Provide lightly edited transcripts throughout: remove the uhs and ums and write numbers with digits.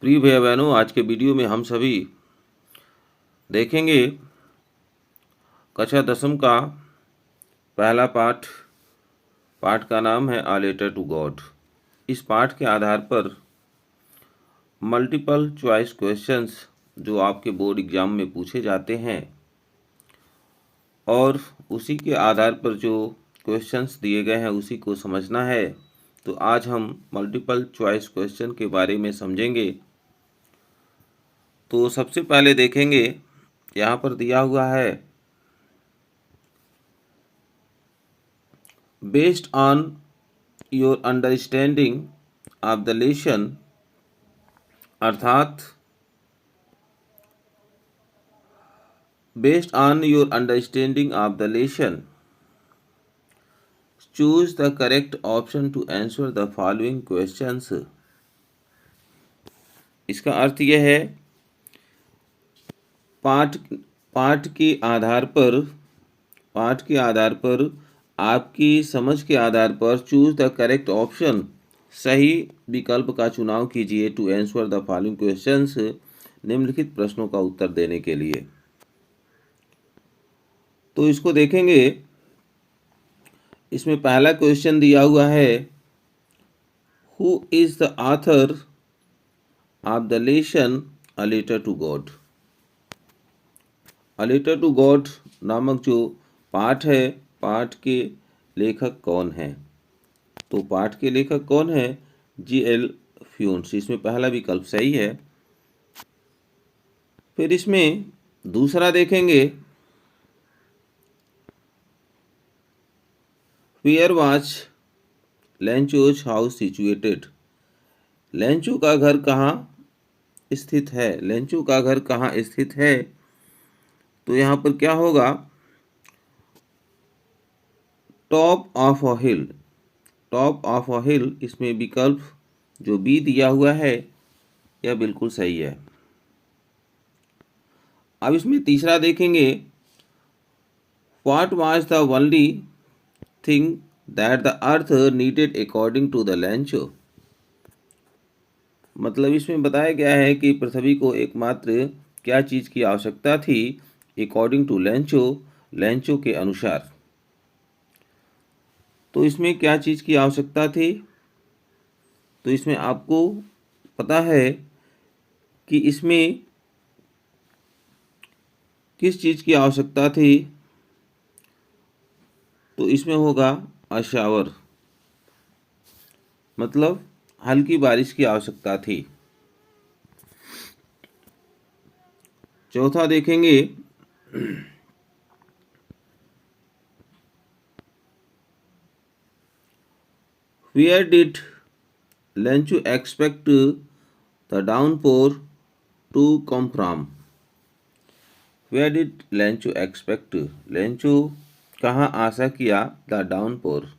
प्रिय भैया बहनों, आज के वीडियो में हम सभी देखेंगे कक्षा 10वीं का पहला पाठ। पाठ का नाम है आ लेटर टू गॉड। इस पाठ के आधार पर मल्टीपल चॉइस क्वेश्चंस जो आपके बोर्ड एग्जाम में पूछे जाते हैं और उसी के आधार पर जो क्वेश्चंस दिए गए हैं उसी को समझना है। तो आज हम मल्टीपल चॉइस क्वेश्चन के बारे में समझेंगे। तो सबसे पहले देखेंगे, यहाँ पर दिया हुआ है based on your understanding of the lesson, अर्थात based on your understanding of the lesson choose the correct option to answer the following questions. इसका अर्थ यह है पाठ के आधार पर आपकी समझ के आधार पर चूज द करेक्ट ऑप्शन, सही विकल्प का चुनाव कीजिए to answer the following questions, निम्नलिखित प्रश्नों का उत्तर देने के लिए। तो इसको देखेंगे। इसमें पहला क्वेश्चन दिया हुआ है, who is the author of the lesson a letter to God. A letter to God नामक जो पाठ है, पाठ के लेखक कौन हैं? तो पाठ के लेखक कौन है? जी.एल. फ्यून्स। इसमें पहला विकल्प सही है। फिर इसमें दूसरा देखेंगे, where was Lencho's house situated. Lencho का घर कहाँ स्थित है? लेंचो का घर कहाँ स्थित है? तो यहाँ पर क्या होगा? Top of a hill. Top of a hill, इसमें विकल्प जो बी दिया हुआ है यह बिल्कुल सही है। अब इसमें तीसरा देखेंगे, what was the only thing that the earth needed according to the Lencho. मतलब इसमें बताया गया है कि पृथ्वी को एकमात्र क्या चीज़ की आवश्यकता थी अकॉर्डिंग टू लेंचो, लेंचो के अनुसार। तो इसमें क्या चीज़ की आवश्यकता थी? तो इसमें आपको पता है कि इसमें किस चीज़ की आवश्यकता थी? तो इसमें होगा अ शावर, मतलब हल्की बारिश की आवश्यकता थी। चौथा देखेंगे, where did Lencho expect the downpour to come from. Where did Lencho expect, Lencho कहाँ आशा किया द डाउनपोर।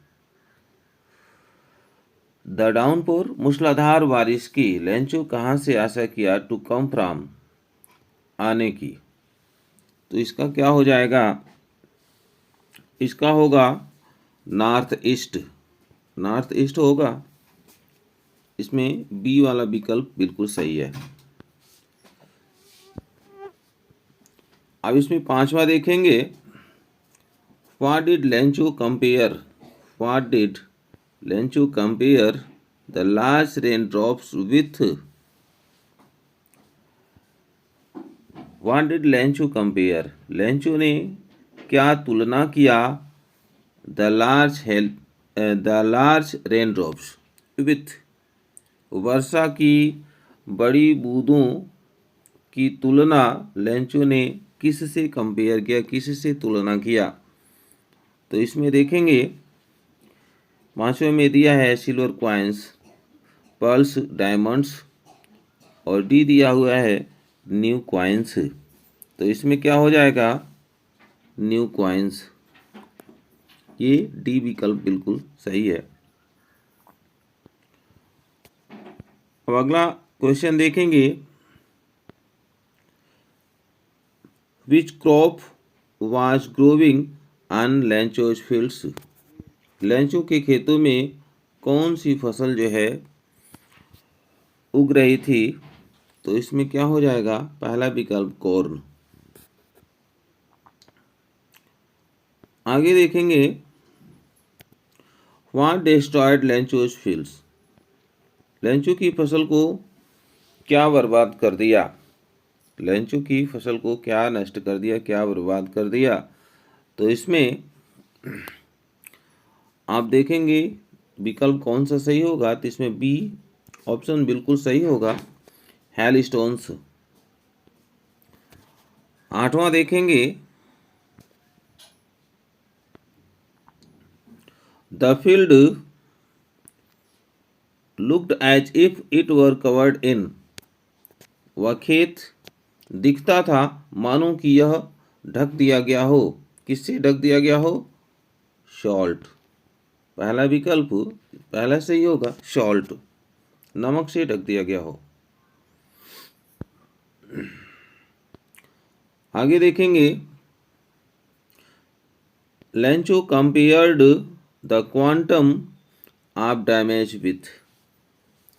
द डाउनपोर, मूसलाधार बारिश की, लेंचो कहाँ से आशा किया टू कम फ्रॉम, आने की। तो इसका क्या हो जाएगा? इसका होगा नॉर्थ ईस्ट। नॉर्थ ईस्ट होगा। इसमें बी वाला विकल्प बिल्कुल सही है। अब इसमें पांचवा देखेंगे, what did Lencho compare, what did Lencho compare the large rain drops with. What did Lencho compare, Lencho ने क्या तुलना किया the large rain drops with, वर्षा की बड़ी बूंदों की तुलना लेंचो ने किससे कंपेयर किया, किससे तुलना किया? तो इसमें देखेंगे, पांचवें में दिया है सिल्वर कॉइन्स, पर्ल्स, डायमंड्स, और डी दिया हुआ है न्यू कॉइन्स। तो इसमें क्या हो जाएगा? New coins. ये डी विकल्प बिल्कुल सही है। अब अगला क्वेश्चन देखेंगे, which crop was growing on Lencho's fields. Lencho के खेतों में कौन सी फसल जो है उग रही थी? तो इसमें क्या हो जाएगा, पहला विकल्प कॉर्न। आगे देखेंगे, what destroyed Lencho's fields, Lencho की फसल को क्या बर्बाद कर दिया, लेंचो की फसल को क्या नष्ट कर दिया, क्या बर्बाद कर दिया। तो इसमें आप देखेंगे विकल्प कौन सा सही होगा, तो इसमें बी ऑप्शन बिल्कुल सही होगा, हेल स्टोन्स। आठवां देखेंगे, the field looked as if it were covered in, वह खेत दिखता था मानो कि यह ढक दिया गया हो, किससे ढक दिया गया हो, सॉल्ट। पहला विकल्प पहला सही होगा, सॉल्ट, नमक से ढक दिया गया हो। आगे देखेंगे, Lencho compared the quantum of damage with,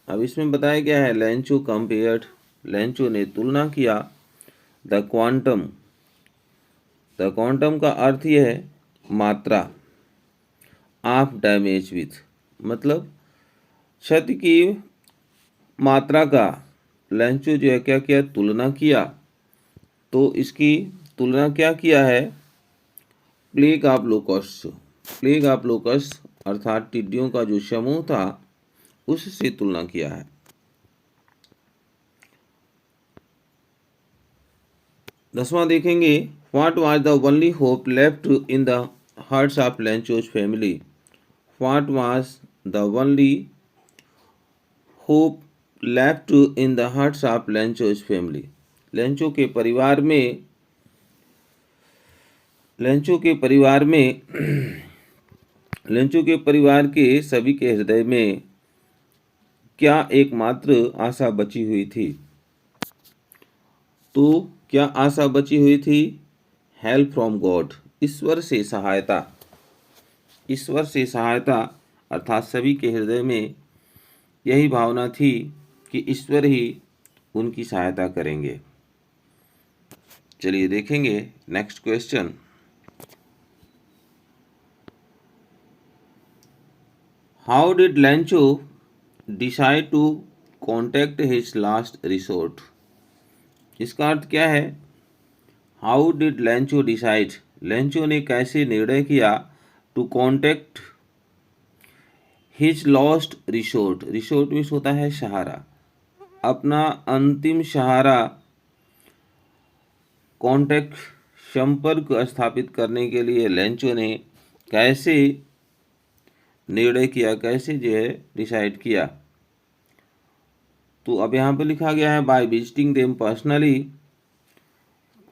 अब इसमें बताया गया है लेंचो कंपेयर्ड, लेंचो ने तुलना किया, द क्वांटम, द क्वांटम का अर्थ यह है मात्रा, ऑफ डैमेज विथ मतलब क्षति की मात्रा का लेंचो जो है क्या किया, तुलना किया। तो इसकी तुलना क्या किया है, plague of locust, plague of locust अर्थात टिड्डियों का जो समूह था उससे तुलना किया है। दसवां देखेंगे, what was the only hope left in the hearts of Lencho's family, what was the only hope left in the hearts of Lencho's family, Lencho के परिवार में, लेंचो के परिवार में लेंचो के परिवार के सभी के हृदय में क्या एकमात्र आशा बची हुई थी, तो क्या आशा बची हुई थी, हेल्प फ्रॉम गॉड, ईश्वर से सहायता, ईश्वर से सहायता अर्थात सभी के हृदय में यही भावना थी कि ईश्वर ही उनकी सहायता करेंगे। चलिए देखेंगे next question, how did Lencho decide to contact his last resort, इसका अर्थ क्या है, how did Lencho decide, Lencho ने कैसे निर्णय किया, to contact his lost resort, resort means होता है सहारा, अपना अंतिम सहारा, कॉन्टेक्ट संपर्क स्थापित करने के लिए लेंचो ने कैसे निर्णय किया, कैसे जो है डिसाइड किया। तो अब यहाँ पे लिखा गया है by visiting them personally,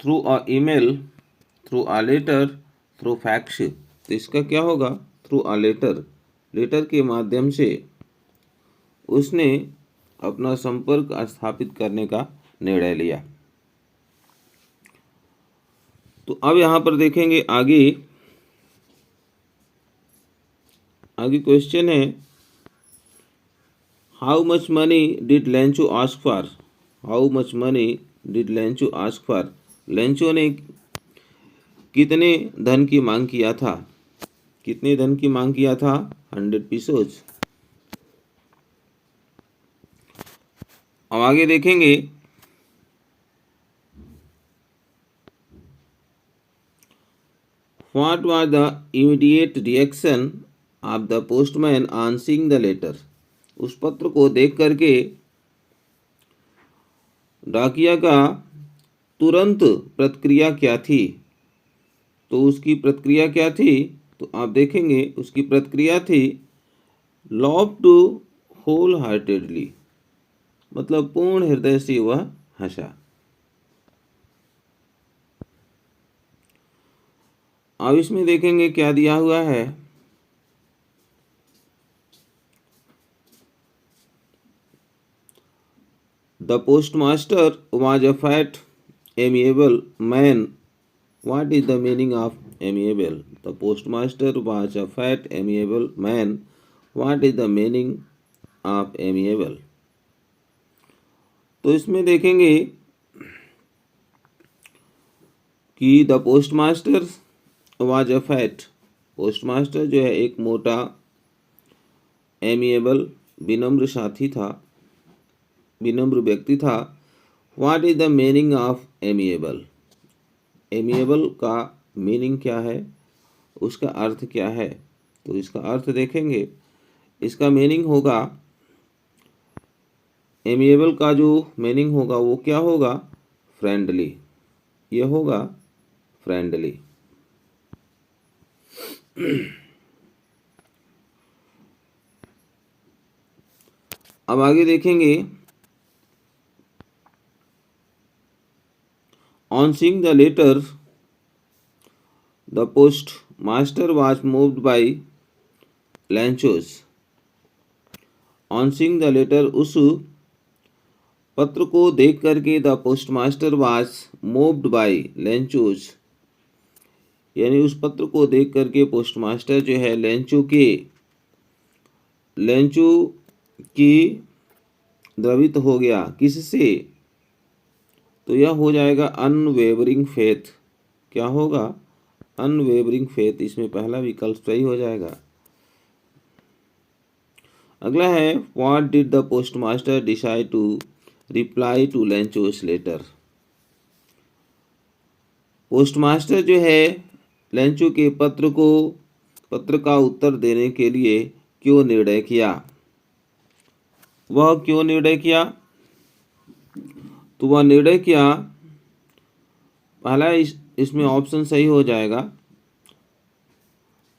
through a email, through a letter, through fax, तो इसका क्या होगा, थ्रू अ लेटर, लेटर के माध्यम से उसने अपना संपर्क स्थापित करने का निर्णय लिया। तो अब यहाँ पर देखेंगे आगे, आगे क्वेश्चन है, how much money did Lencho ask for, how much money did Lencho ask for, Lencho ने कितने धन की मांग किया था, कितने धन की मांग किया था, 100 पीसोज। अब आगे देखेंगे, what was the immediate reaction of the postman on seeing the letter, उस पत्र को देख करके डाकिया का तुरंत प्रतिक्रिया क्या थी, तो उसकी प्रतिक्रिया क्या थी, तो आप देखेंगे उसकी प्रतिक्रिया थी लव टू होल हार्टेडली, मतलब पूर्ण हृदय से वह हंसा। अब इसमें देखेंगे क्या दिया हुआ है, the postmaster was a fat amiable man, what is the meaning of amiable, the postmaster was a fat amiable man, what is the meaning of amiable. तो इसमें देखेंगे कि the postmaster was a fat. Postmaster जो है एक मोटा, amiable विनम्र साथी था, विनम्र व्यक्ति था। What is the meaning of amiable? Amiable का मीनिंग क्या है, उसका अर्थ क्या है? तो इसका अर्थ देखेंगे। इसका मीनिंग होगा, एमिएबल का जो मीनिंग होगा वो क्या होगा? फ्रेंडली। ये होगा फ्रेंडली। अब आगे देखेंगे। On seeing the letter the postmaster was moved by Lencho's. On seeing the letter, उस पत्र को देख करके the postmaster was moved by Lencho's, यानी उस पत्र को देख करके पोस्टमास्टर जो है लेंचो की द्रवित हो गया। किससे? तो यह हो जाएगा अनवेवरिंग फेथ। क्या होगा? Unwavering faith. इसमें पहला विकल्प सही हो जाएगा। अगला है, what did the postmaster decide to reply to Lencho's letter. Postmaster जो है लेंचो के पत्र का उत्तर देने के लिए क्यों निर्णय किया? वह क्यों निर्णय किया? तो वह निर्णय किया, पहला इसमें ऑप्शन सही हो जाएगा।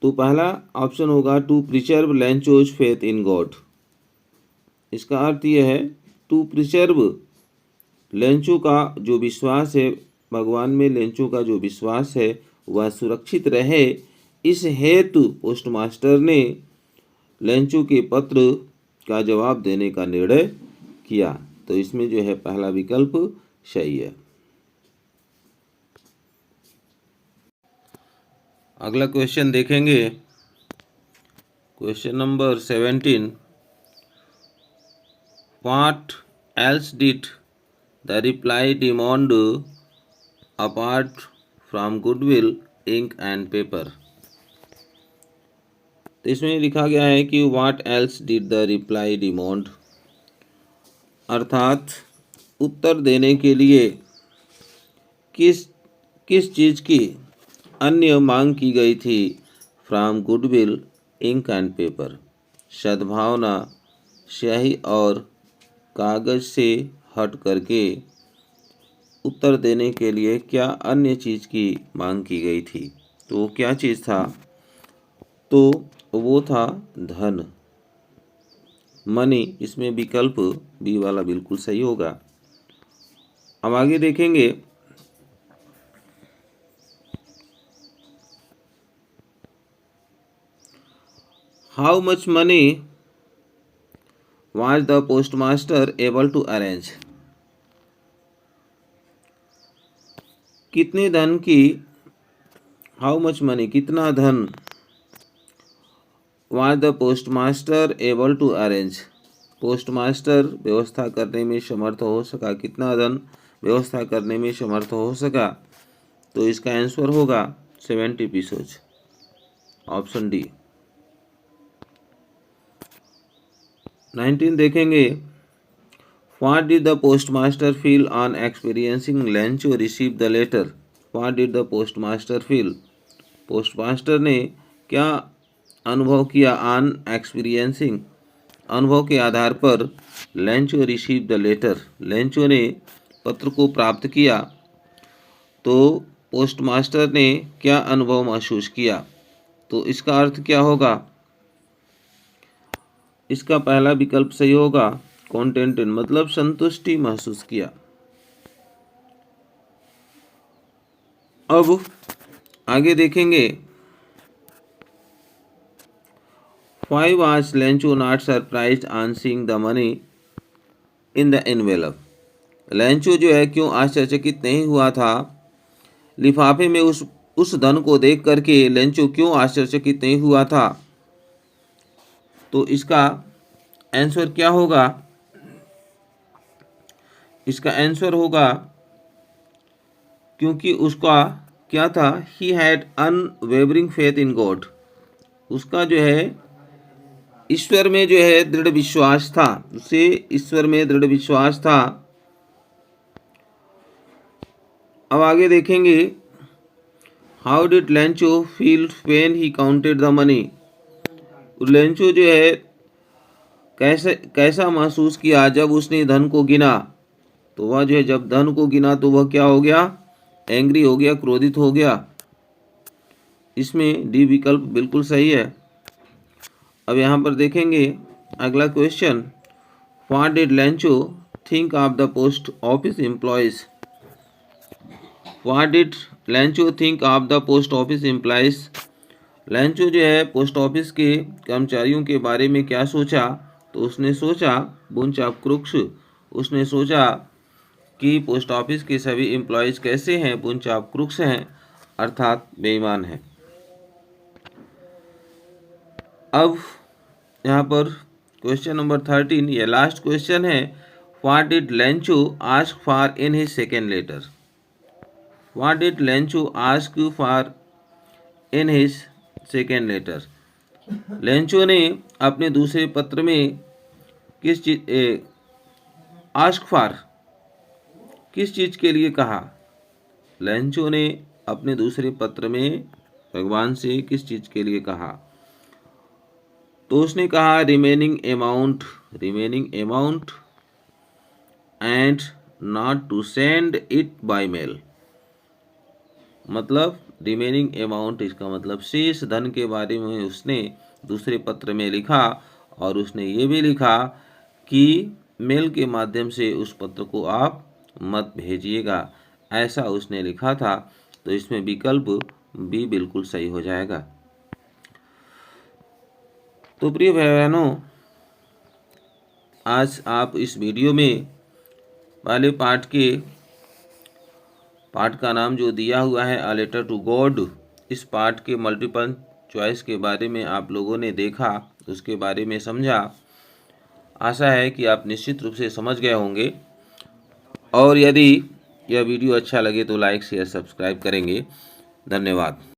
तो पहला ऑप्शन होगा to preserve Lencho's faith in God. इसका अर्थ यह है, टू प्रिजर्व, लेंचो का जो विश्वास है भगवान में, लेंचो का जो विश्वास है वह सुरक्षित रहे, इस हेतु पोस्टमास्टर ने लेंचो के पत्र का जवाब देने का निर्णय किया। तो इसमें जो है पहला विकल्प सही है। अगला क्वेश्चन देखेंगे, question number 17। What else did the reply demand apart from goodwill, ink and paper? तो इसमें लिखा गया है कि what else did the reply demand, अर्थात उत्तर देने के लिए किस किस चीज़ की अन्य मांग की गई थी? From goodwill, ink and paper. सद्भावना, स्याही और कागज से हट करके उत्तर देने के लिए क्या अन्य चीज़ की मांग की गई थी? तो क्या चीज़ था? तो वो था धन, मनी। इसमें विकल्प बी वाला बिल्कुल सही होगा। अब आगे देखेंगे, how much money was the postmaster able to arrange? कितने धन की, हाउ मच मनी, कितना धन, was the postmaster able to arrange, postmaster व्यवस्था करने में समर्थ हो सका, कितना धन व्यवस्था करने में समर्थ हो सका? तो इसका आंसर होगा 70 पीसेज, ऑप्शन डी। 19 देखेंगे, what did the postmaster feel on experiencing Lencho receive the letter? What did the postmaster feel, postmaster ने क्या अनुभव किया? ऑन एक्सपीरियंसिंग, अनुभव के आधार पर, Lencho receive the letter, Lencho ने पत्र को प्राप्त किया। तो पोस्टमास्टर ने क्या अनुभव महसूस किया? तो इसका अर्थ क्या होगा? इसका पहला विकल्प सही होगा, कॉन्टेंटेड, मतलब संतुष्टि महसूस किया। अब आगे देखेंगे, why was Lencho not surprised on seeing the money in the envelope? Lencho जो है क्यों आश्चर्यचकित नहीं हुआ था लिफाफे में उस धन को देख करके? लेंचो क्यों आश्चर्यचकित नहीं हुआ था? तो इसका आंसर क्या होगा? इसका आंसर होगा क्योंकि उसका क्या था, he had unwavering faith in God, उसका जो है ईश्वर में जो है दृढ़ विश्वास था, उसे ईश्वर में दृढ़ विश्वास था। अब आगे देखेंगे, how did Lencho feel when he counted the money, Lencho जो है कैसा महसूस किया जब उसने धन को गिना। तो वह जो है जब धन को गिना तो वह क्या हो गया, एंग्री हो गया, क्रोधित हो गया। इसमें डी विकल्प बिल्कुल सही है। अब यहाँ पर देखेंगे अगला question, what did Lencho think of the post office employees, what did Lencho think of the post office employees, Lencho जो है पोस्ट ऑफिस के कर्मचारियों के बारे में क्या सोचा, तो उसने सोचा बुंच ऑफ क्रूक्स, उसने सोचा कि पोस्ट ऑफिस के सभी एम्प्लॉयज कैसे हैं, बुंच ऑफ क्रूक्स हैं, अर्थात बेईमान हैं। अब यहाँ पर क्वेश्चन नंबर 13, ये लास्ट क्वेश्चन है, what did Lencho ask for in his second letter, what did Lencho ask for in his second letter, Lencho ने अपने दूसरे पत्र में किस चीज आस्क फॉर किस चीज के लिए कहा, लेंचो ने अपने दूसरे पत्र में भगवान से किस चीज के लिए कहा, तो उसने कहा remaining amount and not to send it by mail, मतलब रिमेनिंग अमाउंट इसका मतलब शेष धन के बारे में उसने दूसरे पत्र में लिखा, और उसने ये भी लिखा कि मेल के माध्यम से उस पत्र को आप मत भेजिएगा, ऐसा उसने लिखा था। तो इसमें विकल्प बी बिल्कुल सही हो जाएगा। तो प्रिय भाई बहनों, आज आप इस वीडियो में पहले पाठ का नाम जो दिया हुआ है अ लेटर टू गॉड, इस पाठ के मल्टीपल चॉइस के बारे में आप लोगों ने देखा, उसके बारे में समझा। आशा है कि आप निश्चित रूप से समझ गए होंगे, और यदि यह वीडियो अच्छा लगे तो लाइक शेयर सब्सक्राइब करेंगे। धन्यवाद।